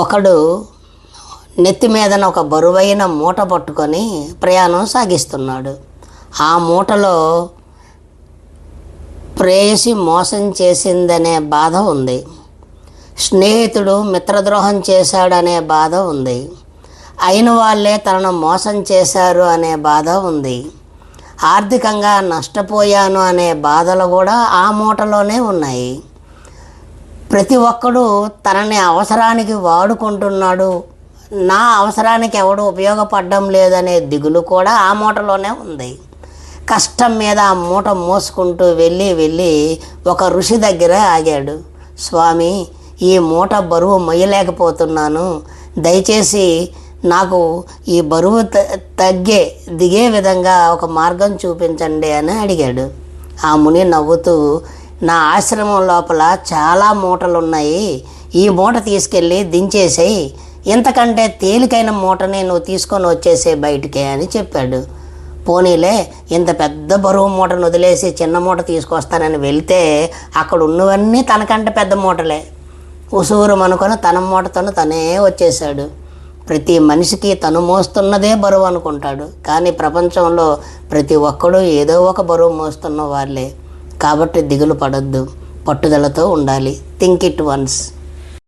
ఒకడు నెత్తి మీదన ఒక బరువైన మూట పట్టుకొని ప్రయాణం సాగిస్తున్నాడు. ఆ మూటలో ప్రేయసి మోసం చేసిందనే బాధ ఉంది, స్నేహితుడు మిత్రద్రోహం చేశాడనే బాధ ఉంది, అయిన వాళ్ళే తనను మోసం చేశారు అనే బాధ ఉంది, ఆర్థికంగా నష్టపోయాను అనే బాధలు కూడా ఆ మూటలోనే ఉన్నాయి. ప్రతి ఒక్కడు తనని అవసరానికి వాడుకుంటున్నాడు, నా అవసరానికి ఎవడు ఉపయోగపడడం లేదనే దిగులు కూడా ఆ మూటలోనే ఉంది. కష్టం మీద ఆ మూట మోసుకుంటూ వెళ్ళి ఒక ఋషి దగ్గర ఆగాడు. స్వామి, ఈ మూట బరువు మొయ్యలేకపోతున్నాను, దయచేసి నాకు ఈ బరువు దిగే విధంగా ఒక మార్గం చూపించండి అని అడిగాడు. ఆ ముని నవ్వుతూ, నా ఆశ్రమం లోపల చాలా మూటలు ఉన్నాయి, ఈ మూట తీసుకెళ్ళి దించేసేయి, ఇంతకంటే తేలికైన మూటని నువ్వు తీసుకొని వచ్చేసే బయటికే అని చెప్పాడు. పోనీలే, ఇంత పెద్ద బరువు మూటను వదిలేసి చిన్న మూట తీసుకొస్తానని వెళ్తే అక్కడ ఉన్నవన్నీ తనకంటే పెద్ద మూటలే. ఉసూరు అనుకొని తన మూటతోను తనే వచ్చేసాడు. ప్రతి మనిషికి తను మోస్తున్నదే బరువు అనుకుంటాడు, కానీ ప్రపంచంలో ప్రతి ఒక్కడూ ఏదో ఒక బరువు మోస్తున్న వాళ్ళే. కాబట్టి దిగులు పడొద్దు, పట్టుదలతో ఉండాలి. Think it once.